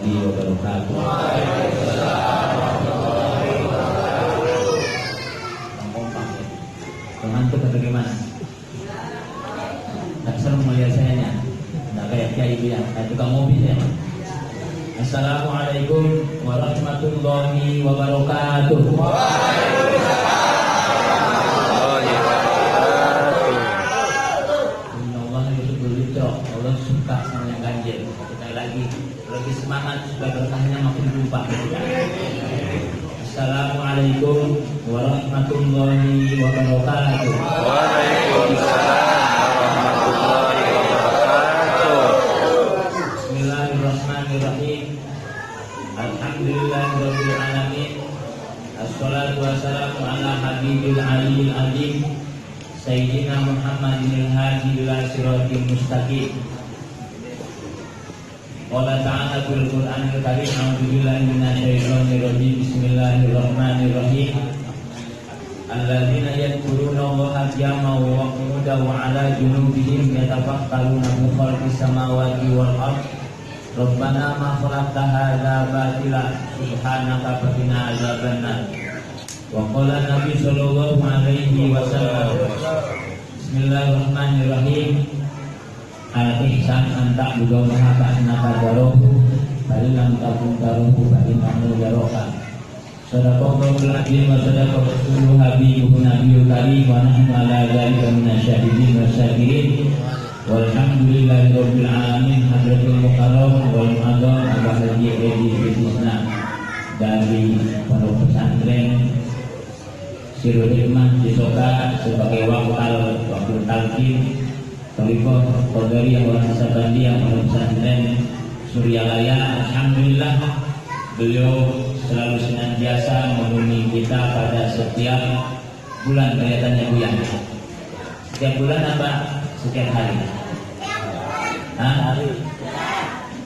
warahmatullahi wabarakatuh. Mengantuk atau gimana? Tak serem melihat sayanya. Tidak kayak kiai bilang, kayak tukang mobil ya. Assalamualaikum warahmatullahi wabarakatuh. Allah suka sama yang ganjil. Sekali lagi, lebih semangat supaya berkahnya makin berlimpah. Assalamualaikum warahmatullahi wabarakatuh. Waalaikumsalam warahmatullahi wabarakatuh. Bismillahirrahmanirrahim. Alhamdulillahirabbil alamin. Assalatu wassalamu ala habibil aliyil azim. Sayyidina Muhammadin al-hadi ila siratil mustaqim. Qala ta'ala fil Qur'anil Karim, a'udzu billahi minasyaitonir rajim. Bismillahirrahmanirrahim. Alladzina yadhkuruna Allaha qiyaman wa qu'udan wa 'ala junubihim yatafakkaruna fi khalqis samawati wal ardh. Rabbana ma khalaqta hadza batila subhanaka faqina adzabannar. Wa qala Nabi sallallahu alaihi wasallam, Bismillahirrahmanirrahim. Al-ihsan anta budaw mahaka annaka darohu Balilam takun darohu Balimamu daroka. Sadaqallahu al-azim wa sadaqa rasuluhu habibuhu nabiyul karim. Wa nahnu ala dhalika minasyahidin wa syakirin. Walhamdulillahi rabbil alamin. Hadratul mukarram wal mu'adzam Abah Haji Edi Bisna dari pondok pesantren Sirul Hikmah Cisoka sebagai wakil talqin Khalifah Qadari yang Wahasa Bandi yang pondok pesantren Suryalaya. Alhamdulillah beliau selalu senantiasa menemani kita pada setiap bulan. Kelihatannya bulan. Setiap bulan apa? Setiap hari.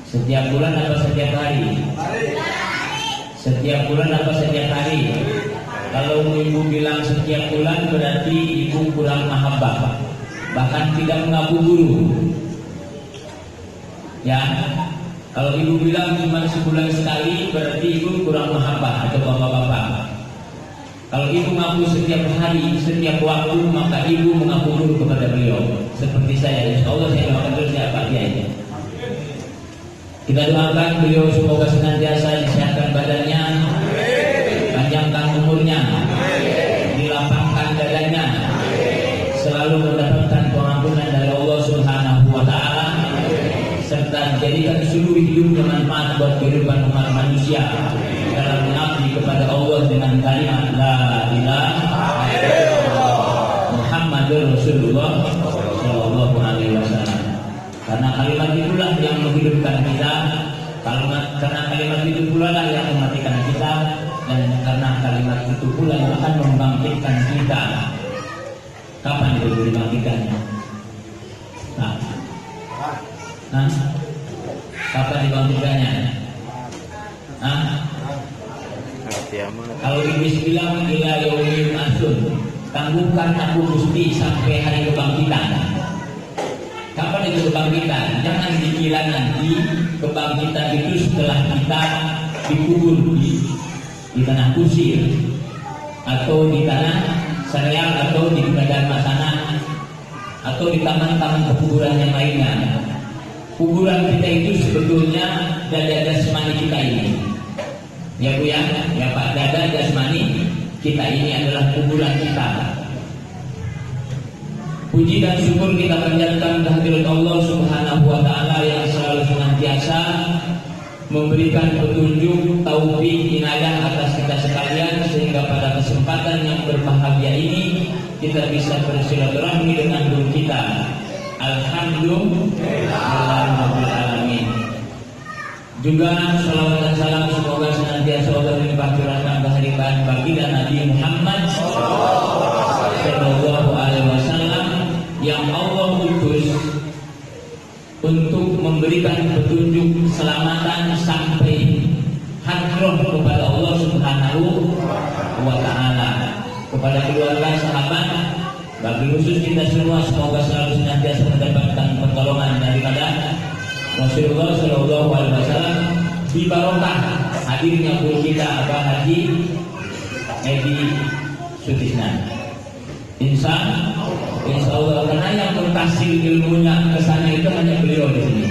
Setiap bulan apa setiap hari? Setiap bulan apa setiap hari? Kalau ibu bilang setiap bulan berarti ibu kurang mahabbah, bahkan tidak mengaku guru. Ya, kalau ibu bilang cuma sebulan sekali berarti ibu kurang mahabbah atau bapak-bapak. Kalau ibu mengaku setiap hari, setiap waktu, maka ibu mengaku guru kepada beliau. Seperti saya, insya Allah saya doakan terus siapa dia ini. Kita doakan beliau semoga senantiasa disehatkan badannya, panjangkan umurnya, dilapangkan dadanya, selalu mendapatkan pengampunan dari Allah Subhanahu wa Ta'ala, serta jadikan seluruh hidupnya manfaat buat kehidupan umat manusia dalam mengabdi kepada Allah dengan kalimat la ilaha illallah Muhammadur Rasulullah sallallahu alaihi wasallam. Karena kalimat itulah yang menghidupkan kita, karena kalimat itu pula lah yang mematikan kita, dan karena kalimat itu pula yang akan membangkitkan kita. Kapan itu dibangkitkannya? Kapan dibangkitkannya? Kalau iblis bilang ila yaumil asun, tangguhkan aku Gusti sampai hari kebangkitan. Kapan itu kebangkitan? Jangan dikira nanti kebangkitan itu setelah kita dikubur di tanah kusir atau di tanah sereal atau di badan masana atau di taman-taman kuburan yang lainnya. Kuburan kita itu sebetulnya dada jasmani kita ini. Ya Bu ya Pak, dada jasmani kita ini adalah kuburan kita. Puji dan syukur kita panjatkan kehadirat Allah Subhanahu wa Ta'ala yang selalu senantiasa memberikan petunjuk, taufik, inayah atas kita sekalian, sehingga pada kesempatan yang berbahagia ini kita bisa bersilaturahmi dengan guru kita. Alhamdulillahirabbil alamin. Juga salawat dan salam semoga senantiasa Allah melimpah curahkan kehadiran baginda Nabi Muhammad sallallahu alaihi wasallam yang Allah utus untuk memberikan petunjuk keselamatan sampai hadroh kepada Allah Subhanahu wa Ta'ala, kepada keluarga, sahabat, bagi khusus kita semua semoga selalu senantiasa mendapatkan pertolongan daripada Rasulullah Shallallahu Alaihi Wasallam di barokah hadirnya guru kita Abah Haji Edi Sutisna. Insya Allah, karena yang berhasil ilmunya ke sana itu hanya beliau di sini.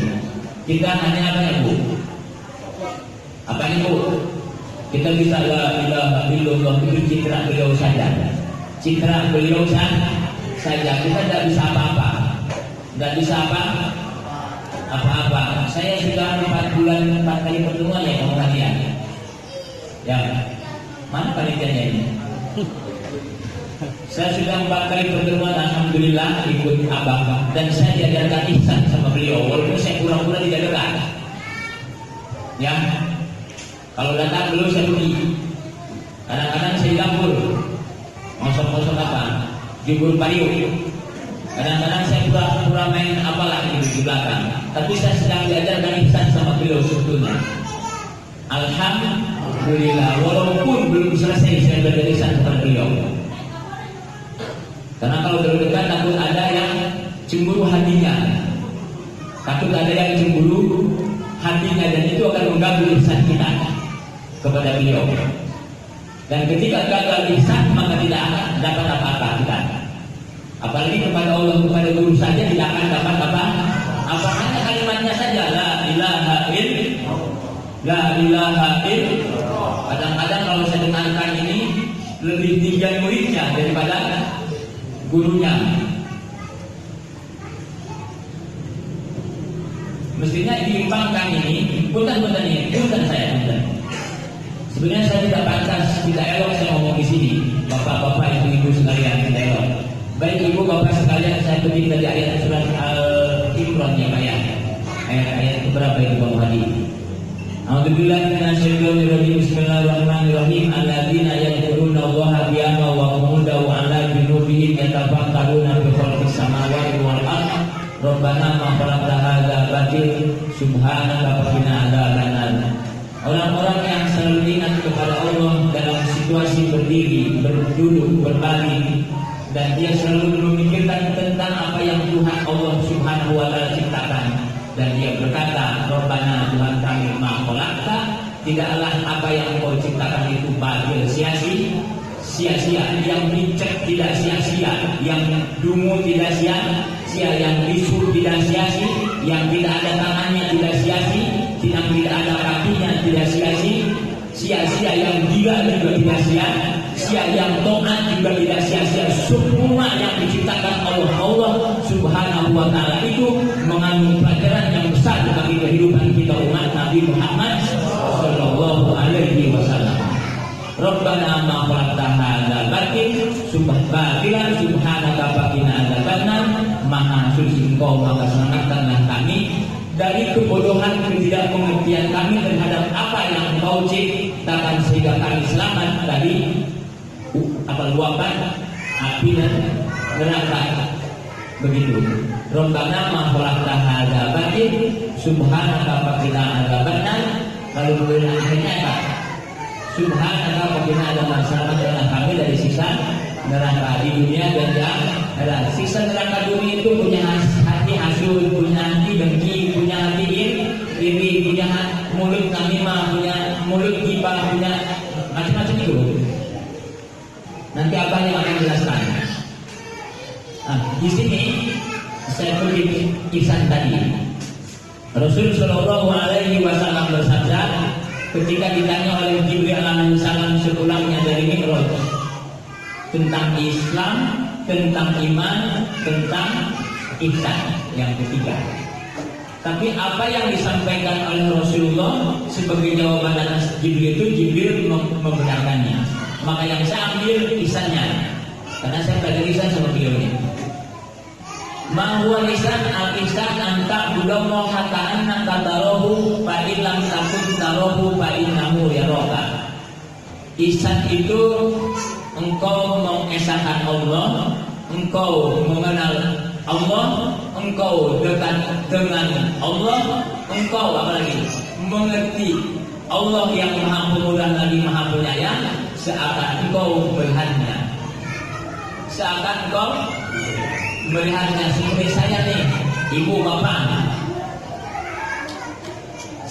Kita hanya apa ya Bu? Apa ini Bu? Kita bisa la ilaha illallah itu citra beliau saja. Citra beliau saja. Kita tidak bisa apa-apa. Tidak bisa apa-apa. Saya sudah 4 kali pertemuan ya sama kalian. Ya, mana panitianya ini? Saya sudah 4 kali pertemuan, alhamdulillah ikut abang, dan saya diajarkan ihsan sama beliau, walaupun saya pura-pura tidak dekat. Ya, kalau datang beliau saya pergi. Kadang-kadang saya di dapur, ngosok-ngosok apa, jubur pariuk. Kadang-kadang saya pura-pura main apalah di belakang. Tapi saya sedang diajarkan ihsan sama beliau sebetulnya. Alhamdulillah, walaupun belum selesai saya belajar ihsan kepada beliau. Karena kalau terlalu dekat takut ada yang cemburu hatinya, takut ada yang cemburu hatinya, dan itu akan mengganggu ihsan kita kepada beliau. Dan ketika gagal ihsan maka tidak akan dapat apa-apa kita. Apalagi kepada Allah, kepada guru saja tidak akan dapat apa hanya kalimatnya saja la ilaha illallah. Kadang-kadang kalau saya dengarkan ini lebih tinggi muridnya daripada gurunya. Mestinya diimbangkan ini, bukan saya. Sebenarnya saya tidak pantas, tidak elok saya ngomong di sini. Bapak-bapak, ibu-ibu sekalian, tidak elok. Baik ibu bapak sekalian, saya kutip dari ayat surat Al-Imran ya Pak ya. Ayat berapa itu Pak Muhadi? A'udzubillahi minasyaitonirrajim. Bismillahirrahmanirrahim. Alladzina yadhkuruna Allaha qiyaman wa qu'udan wa 'ala junubihim yatafakkaruna fi khalqis samawati wal ardh. Rabbana ma khalaqta hadza batil subhanaka faqina adzabannar. Orang-orang yang selalu ingat kepada Allah dalam situasi berdiri, berduduk, berbaring, dan dia selalu memikirkan tentang apa yang Tuhan Allah Subhanahu wa taala ciptakan, dan dia berkata, Rabbana Tuhan kami ma khalaqta, tidaklah apa yang Kau ciptakan itu batil, sia-sia, yang dicek tidak sia-sia, yang dungu tidak sia-sia, yang bisu tidak sia-sia, yang tidak ada tangannya tidak sia-sia, yang tidak ada kakinya tidak sia-sia, yang gila juga tidak sia-sia, yang taat juga tidak sia-sia. Semua yang diciptakan oleh Allah Subhanahu wa taala itu mengandung pelajaran yang besar bagi kehidupan kita umat Nabi Muhammad sallallahu alaihi wasallam. Rabbana ma khalaqta hadza batil subhanaka faqina adzabannar. Maha suci Engkau, maka selamatkanlah kami dari kebodohan ketidakpengertian kami terhadap apa yang Engkau ciptakan, sehingga kami selamat dari luapan api dan neraka. Begitu. Rabbana ma khalaqta hadza batil subhanaka faqina adzabannar. Lalu kemudian akhirnya apa? Subhanaka faqina adzabannar, selamatkanlah kami dari siksa neraka di dunia dan di akhirat. Siksa neraka dunia itu punya hati hasud, punya hati dengki, punya hati iri, punya mulut namimah, punya mulut ghibah, punya macam-macam itu. Nanti apa yang akan jelaskan? Di sini saya kutip kisah tadi. Rasul Shallallahu Alaihi Wasallam bersabda ketika ditanya oleh Jibril alaihissalam sepulangnya dari Mi'raj tentang Islam, tentang iman, tentang ihsan yang ketiga. Tapi apa yang disampaikan oleh Rasulullah sebagai jawaban atas Jibril itu, Jibril membenarkannya. Maka yang saya ambil ihsannya, karena saya belajar ihsan sama beliau ini. Ma huwa ihsan? Al-ihsan an ta'budallaha ka'annaka tarahu fa in lam takun tarahu fa innahu yaraka. Ihsan itu engkau mengesahkan Allah, engkau mengenal Allah, engkau dekat dengan Allah, engkau apalagi mengerti Allah yang Maha Pemurah lagi Maha Penyayang, seakan engkau melihatnya. Seakan engkau melihatnya seperti saya nih, ibu bapak.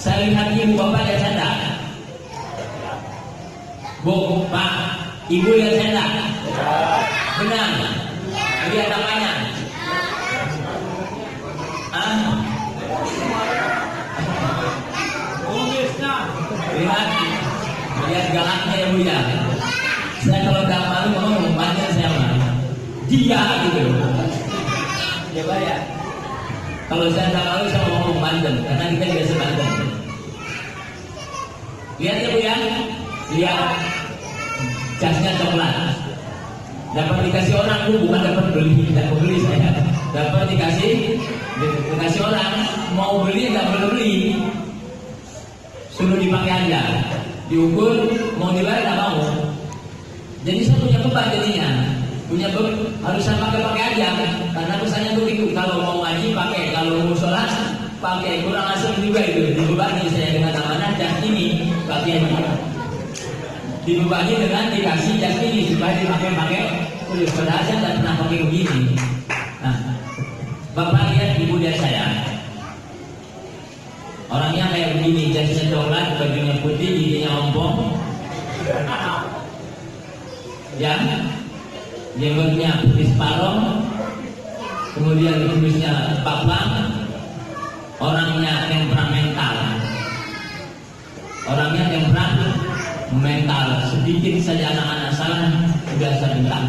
Saya lihat ibu bapak lihat saya enggak? Bu, Pak, ibu lihat saya enggak? Benar. Lihat apanya? Lihat galaknya ya Bu ya. Saya kalau gak malu ngomong banyak saya mah. Dia gitu. Coba ya. Kalau saya gak malu saya ngomong Banten karena kita biasa Banten. Lihat ya Bu ya. Lihat jasnya coklat. Dapat dikasih orang Bu, bukan dapat beli, tidak beli saya. Dapat dikasih orang, mau beli nggak boleh beli. Suruh dipakai aja, diukur, mau dibayar nggak mau. Jadi saya punya beban jadinya, harus saya pakai aja, karena pesannya begitu. Kalau mau ngaji pakai, kalau mau sholat pakai, kurang asem juga itu. Dibebani saya dengan amanah jas ini, pakai dibebani dengan dikasih jas ini supaya dipakai. Kulit pada saya tidak pernah pakai begini. Nah, Bapak lihat ibu lihat saya. Orangnya kayak begini, jasnya coklat, bajunya putih, giginya ompong, ya, jenggotnya putih separuh, kemudian kumisnya papang, orangnya temperamental, sedikit saja anak-anak salah sudah saya bentak,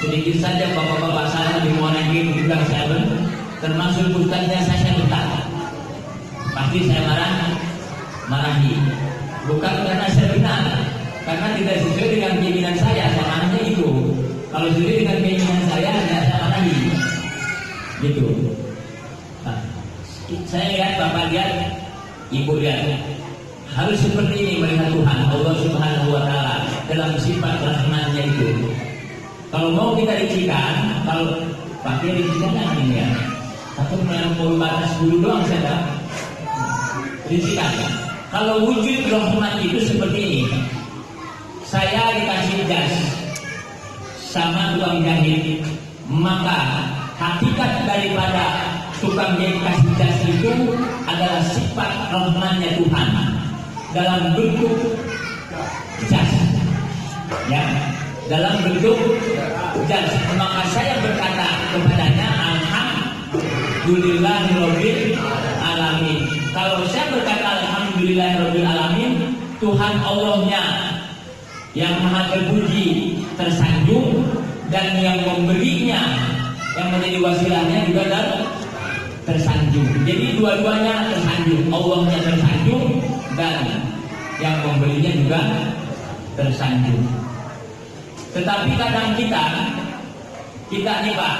sedikit saja bapak-bapak salah dimonekin juga saya bentak, termasuk ustaznya saya bentak. Pasti saya marahi, bukan karena saya benar, karena tidak sesuai dengan keinginan saya marahnya itu. Kalau sesuai dengan keinginan saya marahi, gitu. Nah, saya lihat bapak lihat, ibu lihat, harus seperti ini melihat Tuhan Allah Subhanahu Wa Taala dalam sifat rahmannya itu. Kalau mau kita ricikan, kalau pakai ricikan ini ya, atau melampaui batas dulu doang saya. Ricikan. Kalau wujud rahmat itu seperti ini, saya dikasih jas sama tukang jahit, maka hakikat daripada tukang jahit kasih jas itu adalah sifat rahmatnya Tuhan dalam bentuk jas, ya, dalam bentuk jas. Maka saya berkata kepadanya, alhamdulillahirabbil alamin. Kalau saya berkata alhamdulillahirabbil alamin, Tuhan Allahnya yang maha terpuji tersanjung, dan yang memberinya, yang menjadi wasilahnya juga tersanjung. Jadi dua-duanya tersanjung, Allahnya tersanjung dan yang memberinya juga tersanjung. Tetapi kadang kita nih Pak,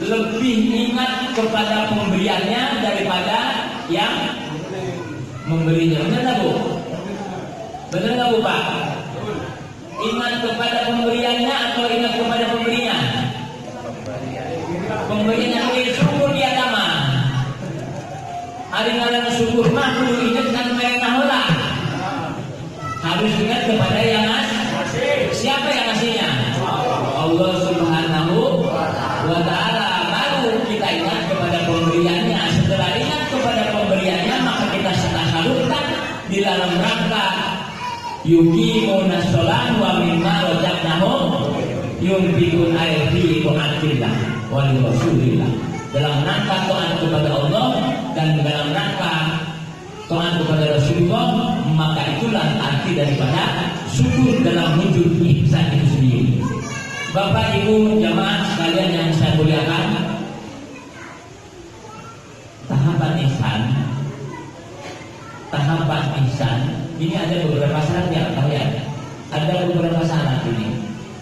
lebih ingat kepada pemberiannya daripada yang memberinya. Benar tak Bu? Benar tak Bu Pak? Ingat kepada pemberiannya atau ingat kepada pemberinya? Pemberiannya. Syukur di agama. Hari ngaran syukur mah kudu ingat dengan mereka lah. Harus ingat kepada yang ngasih. Siapa yang ngasihnya? Allah Subhanahu Wa Taala. Baru kita ingat kepada pemberiannya. Setelah ingat kepada pemberiannya, maka kita salurkan di dalam rangka yuqimuna shalah wa mimma razaqnahum yunfiqun ayati mu'atillah wa rasulillah. Dalam rangka taat kepada Allah dan dalam rangka taat kepada Rasulullah, maka itulah arti daripada syukur dalam wujud ihsan itu sendiri. Bapak Ibu jamaah sekalian yang saya muliakan, tahapan ihsan ini ada beberapa syarat yang ya. Ada beberapa syarat ini.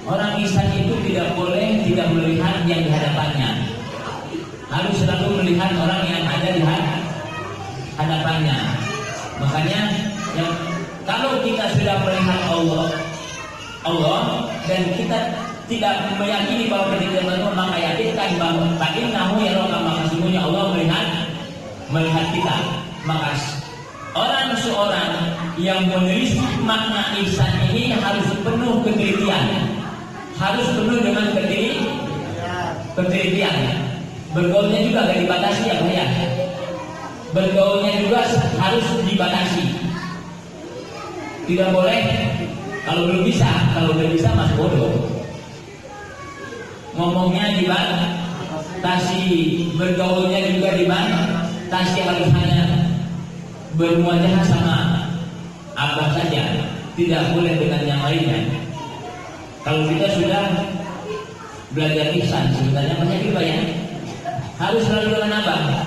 Orang ihsan itu tidak boleh tidak melihat yang di hadapannya. Harus selalu melihat orang yang ada di hadapannya. Makanya kalau kita sudah melihat Allah dan kita tidak meyakini bahwa kita manusia, maka yakinkan bahwa innahu yaraka, maka sesungguhnya Allah melihat kita. Maka seorang yang menulis makna ihsan ini harus penuh ketelitian, harus penuh dengan ketelitian. Bergaulnya juga gak dibatasi ya Pak ya. bergaulnya juga harus dibatasi. Tidak boleh kalau belum bisa mas bodoh. Ngomongnya dibatasi, bergaulnya juga dibatasi, harus hanya bermuajahah sama abah saja, tidak boleh dengan yang lainnya. Kalau kita sudah belajar ihsan, sebenarnya banyak juga ya, harus selalu dengan abah,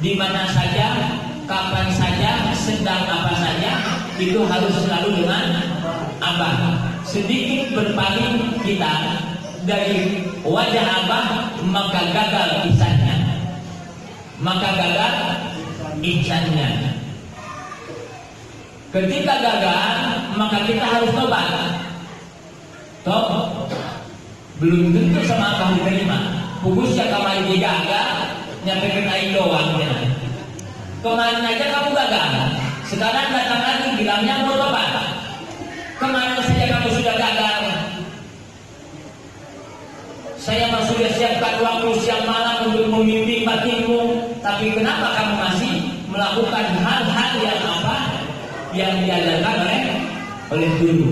di mana saja, kapan saja, sedang apa saja, itu harus selalu dengan abah. Sedikit berpaling kita dari wajah abah, maka gagal ihsannya, Ketika gagal, maka kita harus tobat. Belum tentu sama abah diterima. Pugusnya kamar gagal, nyampe kena doang ya. Kemarin aja kamu gagal, sekarang datang lagi bilangnya mau tobat. Kemarin saja kamu sudah gagal. Saya sudah siapkan waktu siang malam untuk memimpin batinmu, tapi kenapa kamu masih melakukan hal-hal yang apa? Yang diajarkan oleh guru.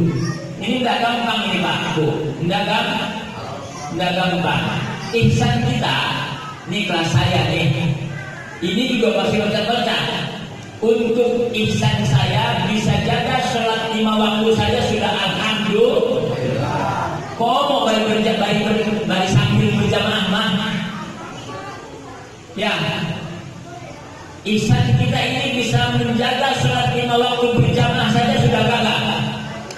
Ini tidak gampang ini Pak Bu, tidak gampang. Ihsan kita, ini kelas saya nih. Ini juga masih baca-baca. Untuk ihsan saya bisa jaga sholat 5 waktu saja sudah alhamdulillah. Kok mau bari sambil berjamaah mah? Ya, ihsan kita ini bisa menjaga sholat 5 waktu berjamaah saja sudah gagal.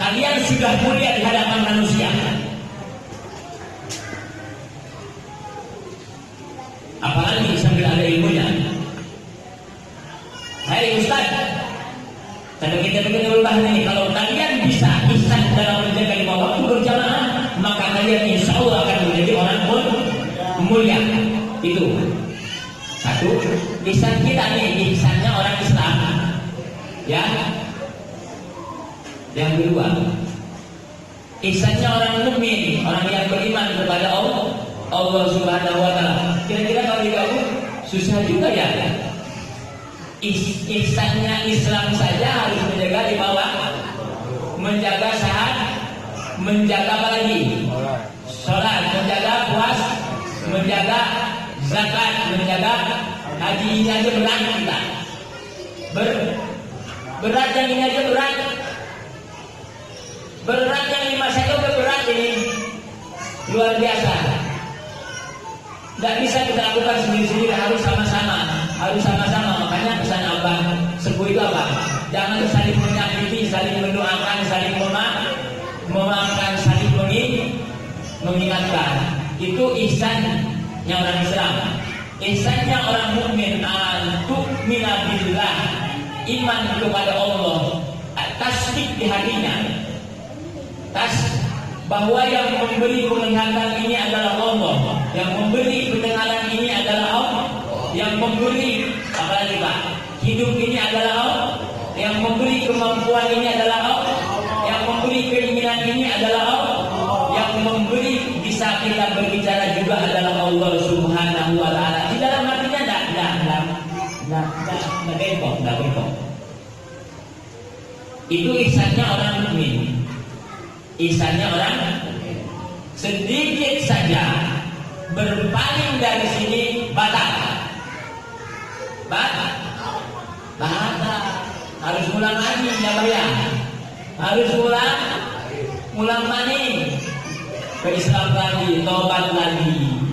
Kalian sudah mulia di hadapan manusia. Apalagi sambil ada ilmunya. Hai Ustaz, kalau kita berubah nih, kalau kalian bisa ihsan dalam menjaga 5 waktu berjamaah, maka kalian insya Allah akan menjadi orang pun mulia. Itu satu. Ihsan kita nih, ihsannya orang Islam. Ya. Yang kedua, ihsannya orang mukmin, orang yang beriman kepada Allah Subhanahu wa taala. Kira-kira kalau digabung susah juga ya. Ihsannya Islam saja harus menjaga 5 waktu, menjaga sahat, menjaga apa lagi? Sholat, menjaga puasa, menjaga zakat, menjaga haji. Ini aja berat kita. Berat yang ini aja berat. Berat yang 5 saja udah berat ini. Luar biasa. Tidak bisa kita lakukan sendiri-sendiri, harus sama-sama. Makanya pesan abah sepuh itu apa? Jangan saling menyakiti, saling mendoakan, saling memaafkan, saling mengingatkan. Itu ihsannya orang Islam. Ihsannya orang mukmin, tu'mina billah, iman kepada Allah, tasdik di hatinya. Bahwa yang memberi penglihatan ini adalah Allah, yang memberi pendengaran ini adalah Allah, yang memberi apalagi Pak, hidup ini adalah Allah, yang memberi kemampuan ini adalah Allah, yang memberi keinginan ini adalah Allah, yang memberi bisa kita berbicara juga adalah Allah Subhanahu wa taala. Di dalam hatinya enggak bengkok. Itu ihsannya orang mukmin. Ihsannya orang sedikit saja berpaling dari sini batal. Harus ulang lagi ya bayang. Harus ulang lagi ke Islam lagi, tobat lagi.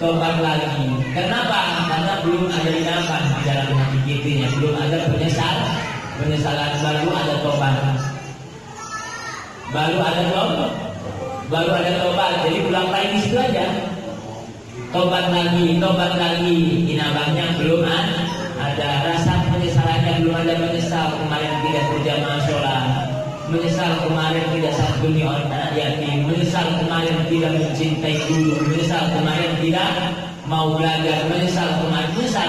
Tobat lagi. Kenapa? Karena belum ada dinamakan di dalam hati kita, belum ada penyesalan, baru ada tobat. Baru ada tobat. Jadi ulang lagi di situ aja. Tobat lagi. Inabahnya belum ada, rasa penyesalannya belum ada. Menyesal kemarin tidak berjamaah sholat, menyesal kemarin tidak santuni anak yatim, menyesal kemarin tidak mencintai guru, menyesal kemarin tidak mau belajar, menyesal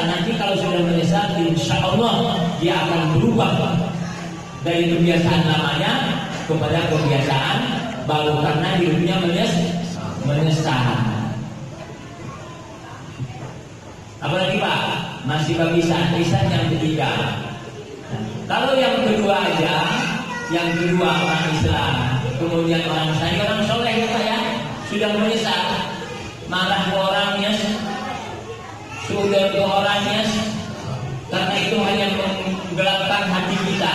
nanti kalau sudah menyesal, insya Allah dia akan berubah dari kebiasaan lamanya kepada kebiasaan baru, karena hidupnya menyesal. Apalagi Pak, masih bagi ihsan yang ketiga. Nah, kalau yang kedua aja, yang kedua orang Islam, kemudian orang saya orang soleh ya Pak ya, sudah menyesal, marah ke orangnya, sudah ke orangnya, karena itu hanya menggelapkan hati kita,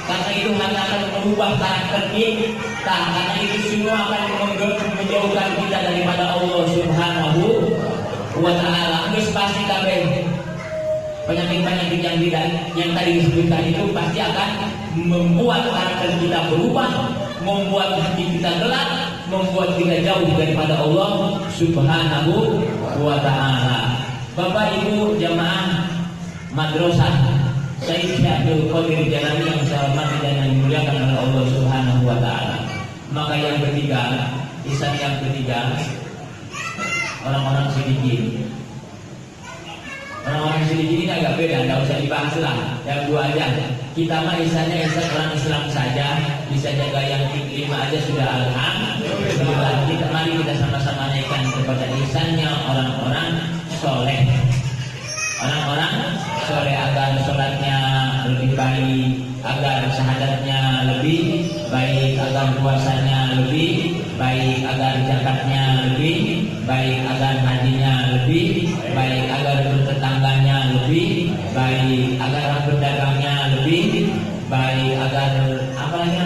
karena itu hanya akan merubah karakter kita, karena itu semua akan menjauhkan kita daripada Allah Subhanahu wa Ta'ala. Terus pasti kabeh penyakit-penyakit yang tadi disebutkan itu pasti akan membuat karakter kita berubah, membuat hati kita gelap, membuat kita jauh daripada Allah Subhanahu wa Ta'ala. Bapak Ibu jamaah madrasah Sayyid Syekh Qadir Jalani yang saya hormati dan yang dimuliakan oleh Allah Subhanahu wa Ta'ala. Maka yang ketiga, ihsan yang ketiga, orang-orang sedikit. Orang-orang sedikit ini agak beda, tidak usah dibahas lah. Yang dua aja. Kita mah ihsannya ihsan orang Islam saja, bisa jaga yang 5 aja sudah alhamdulillah. Mari kita sama-sama naikkan kepada ihsannya orang-orang soleh. Orang-orang soleh agar sholatnya lebih baik, agar syahadatnya lebih baik, agar puasanya lebih baik, agar zakatnya lebih baik, agar hajinya lebih baik, agar bertetangganya lebih baik, agar berdagangnya lebih baik, agar apalagi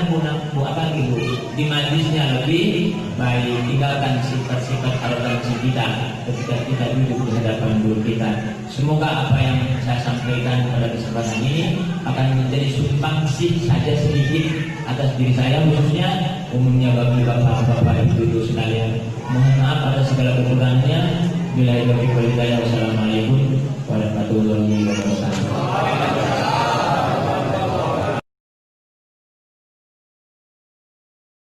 Bu di majlisnya lebih baik. Tinggalkan sifat-sifat arogansi kita ketika kita duduk di hadapan guru kita. Semoga apa yang saya sampaikan pada kesempatan ini akan menjadi sumbangsih saja sedikit atas diri saya khususnya, umumnya bagi bapak-bapak ibu-ibu sekalian. Mohon maaf atas segala kekurangannya. Bila itu